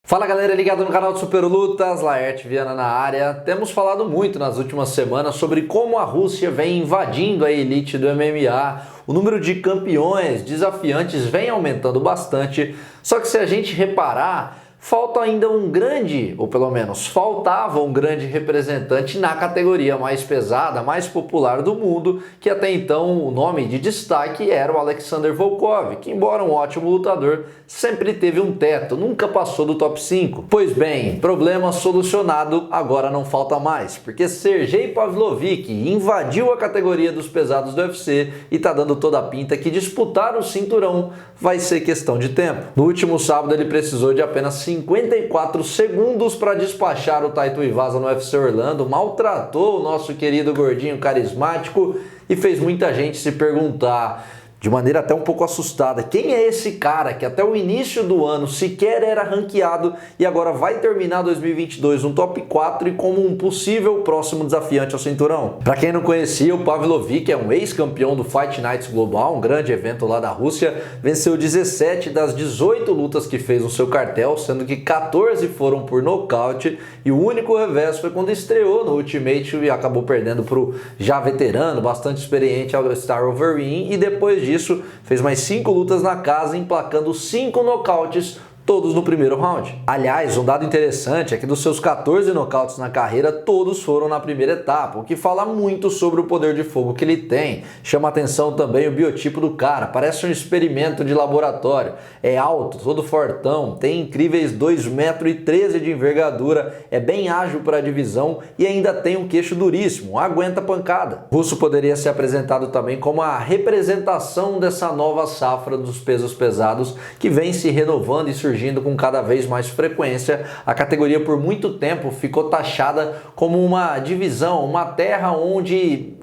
Fala galera ligado no canal do Super Lutas, Laerte Viana na área. Temos falado muito nas últimas semanas sobre como a Rússia vem invadindo a elite do MMA. O número de campeões desafiantes vem aumentando bastante, só que se a gente reparar, falta ainda um grande, ou pelo menos faltava um grande representante na categoria mais pesada, mais popular do mundo, que até então o nome de destaque era o Alexander Volkov, que embora um ótimo lutador, sempre teve um teto, nunca passou do top 5. Pois bem, problema solucionado, agora não falta mais, porque Sergey Pavlovich invadiu a categoria dos pesados do UFC e tá dando toda a pinta que disputar o cinturão vai ser questão de tempo. No último sábado ele precisou de apenas 54 segundos para despachar o Taito Ivasa no UFC Orlando, maltratou o nosso querido gordinho carismático e fez muita gente se perguntar, de maneira até um pouco assustada, quem é esse cara que até o início do ano sequer era ranqueado e agora vai terminar 2022 no top 4 e como um possível próximo desafiante ao cinturão? Para quem não conhecia, o Pavlovich é um ex-campeão do Fight Nights Global, um grande evento lá da Rússia, venceu 17 das 18 lutas que fez no seu cartel, sendo que 14 foram por nocaute e o único revés foi quando estreou no Ultimate e acabou perdendo para o já veterano, bastante experiente Alistair Overeem, e depois disso fez mais 5 lutas na casa, emplacando 5 nocautes, todos no primeiro round. Aliás, um dado interessante é que dos seus 14 nocautes na carreira, todos foram na primeira etapa, o que fala muito sobre o poder de fogo que ele tem. Chama atenção também o biotipo do cara, parece um experimento de laboratório. É alto, todo fortão, tem incríveis 2,13 metros de envergadura, é bem ágil para a divisão e ainda tem um queixo duríssimo, aguenta pancada. O russo poderia ser apresentado também como a representação dessa nova safra dos pesos pesados que vem se renovando e surgindo com cada vez mais frequência. A categoria por muito tempo ficou taxada como uma divisão, uma terra onde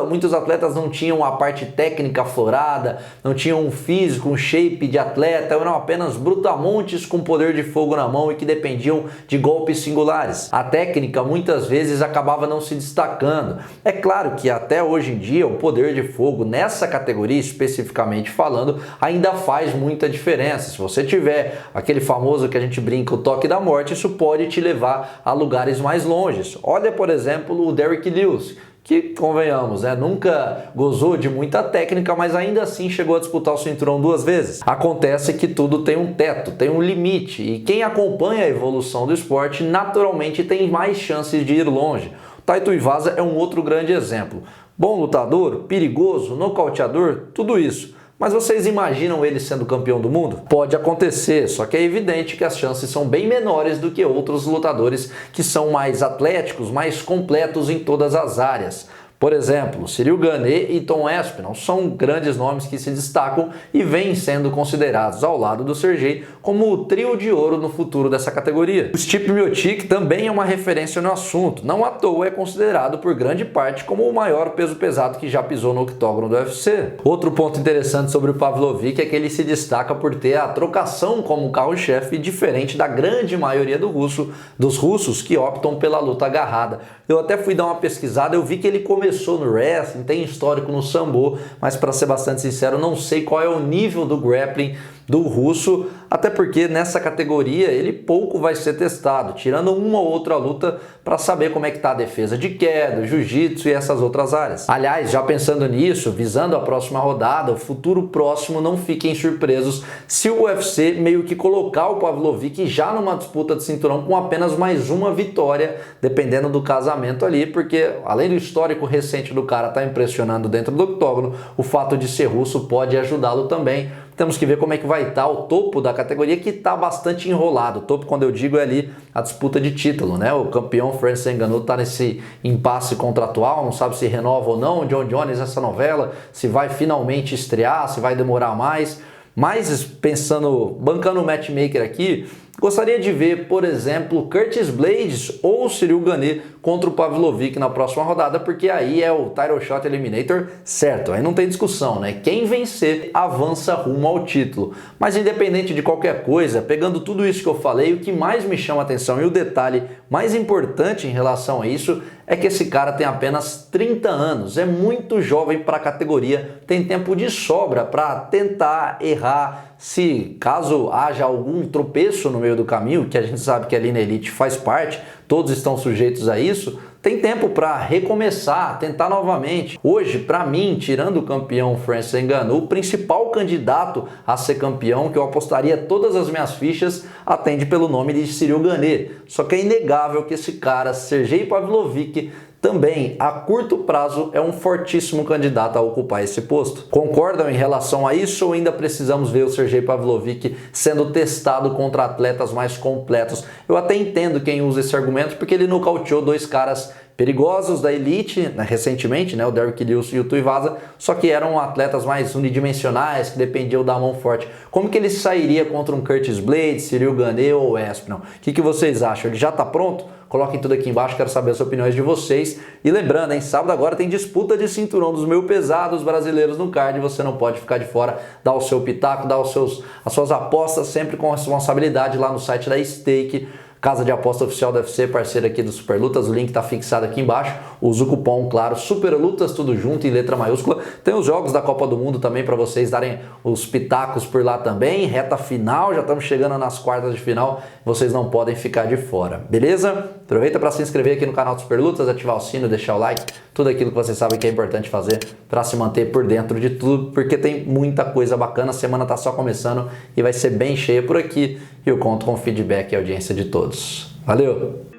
muitos atletas não tinham a parte técnica aflorada, não tinham um físico, um shape de atleta, eram apenas brutamontes com poder de fogo na mão e que dependiam de golpes singulares. A técnica muitas vezes acabava não se destacando. É claro que até hoje em dia o poder de fogo nessa categoria especificamente falando ainda faz muita diferença. Se você tiver aquele famoso que a gente brinca, o toque da morte, isso pode te levar a lugares mais longes. Olha, por exemplo, o Derrick Lewis, que, convenhamos, nunca gozou de muita técnica, mas ainda assim chegou a disputar o cinturão 2 vezes. Acontece que tudo tem um teto, tem um limite, e quem acompanha a evolução do esporte naturalmente tem mais chances de ir longe. O Taito Ivasa é um outro grande exemplo. Bom lutador, perigoso, nocauteador, tudo isso. Mas vocês imaginam ele sendo campeão do mundo? Pode acontecer, só que é evidente que as chances são bem menores do que outros lutadores que são mais atléticos, mais completos em todas as áreas. Por exemplo, Ciryl Gane e Tom Aspinall são grandes nomes que se destacam e vêm sendo considerados ao lado do Sergey como o trio de ouro no futuro dessa categoria. O Stipe Miocic também é uma referência no assunto, não à toa é considerado por grande parte como o maior peso pesado que já pisou no octógono do UFC. Outro ponto interessante sobre o Pavlovich é que ele se destaca por ter a trocação como carro-chefe diferente da grande maioria dos russos que optam pela luta agarrada. Eu até fui dar uma pesquisada, eu vi que ele começou no wrestling, tem histórico no sambo, mas para ser bastante sincero, não sei qual é o nível do grappling do russo, até porque nessa categoria ele pouco vai ser testado, tirando uma ou outra luta para saber como é que tá a defesa de queda, o jiu-jitsu e essas outras áreas. Aliás, já pensando nisso, visando a próxima rodada, o futuro próximo, não fiquem surpresos se o UFC meio que colocar o Pavlovich já numa disputa de cinturão com apenas mais uma vitória, dependendo do casamento ali, porque além do histórico recente do cara tá impressionando dentro do octógono, o fato de ser russo pode ajudá-lo também. Temos que ver como é que vai estar o topo da categoria, que está bastante enrolado. O topo, quando eu digo, é ali a disputa de título, né? O campeão Francis Ngannou está nesse impasse contratual, não sabe se renova ou não. John Jones, essa novela, se vai finalmente estrear, se vai demorar mais. Mas pensando, bancando o matchmaker aqui, gostaria de ver, por exemplo, Curtis Blaydes ou Ciryl Gane contra o Pavlovich na próxima rodada, porque aí é o title shot eliminator certo, aí não tem discussão, né? Quem vencer avança rumo ao título. Mas independente de qualquer coisa, pegando tudo isso que eu falei, o que mais me chama a atenção e o detalhe mais importante em relação a isso é que esse cara tem apenas 30 anos, é muito jovem para a categoria, tem tempo de sobra para tentar errar, se caso haja algum tropeço no meio do caminho, que a gente sabe que ali na Elite faz parte, todos estão sujeitos a isso, tem tempo para recomeçar, tentar novamente. Hoje, para mim, tirando o campeão Francis Ngannou, o principal candidato a ser campeão, que eu apostaria todas as minhas fichas, atende pelo nome de Cyril Gane. Só que é inegável que esse cara, Sergey Pavlovich, também, a curto prazo, é um fortíssimo candidato a ocupar esse posto. Concordam em relação a isso ou ainda precisamos ver o Sergey Pavlovich sendo testado contra atletas mais completos? Eu até entendo quem usa esse argumento porque ele nocauteou dois caras perigosos da Elite, né, recentemente, né, o Derrick Lewis e o Tuivasa, só que eram atletas mais unidimensionais, que dependiam da mão forte. Como que ele sairia contra um Curtis Blades, Cyril Gane ou Aspinall? O que vocês acham? Ele já está pronto? Coloquem tudo aqui embaixo, quero saber as opiniões de vocês. E lembrando, hein, sábado agora tem disputa de cinturão dos meio pesados brasileiros no card, você não pode ficar de fora, dá o seu pitaco, dá as suas apostas sempre com responsabilidade lá no site da Stake, casa de aposta oficial do UFC, parceira aqui do Super Lutas, o link tá fixado aqui embaixo, usa o cupom, claro, Super Lutas, tudo junto em letra maiúscula. Tem os jogos da Copa do Mundo também para vocês darem os pitacos por lá também, reta final, já estamos chegando nas quartas de final, vocês não podem ficar de fora, beleza? Aproveita para se inscrever aqui no canal do Super Lutas, ativar o sino, deixar o like, tudo aquilo que vocês sabem que é importante fazer para se manter por dentro de tudo, porque tem muita coisa bacana, a semana tá só começando e vai ser bem cheia por aqui e eu conto com o feedback e audiência de todos. Valeu!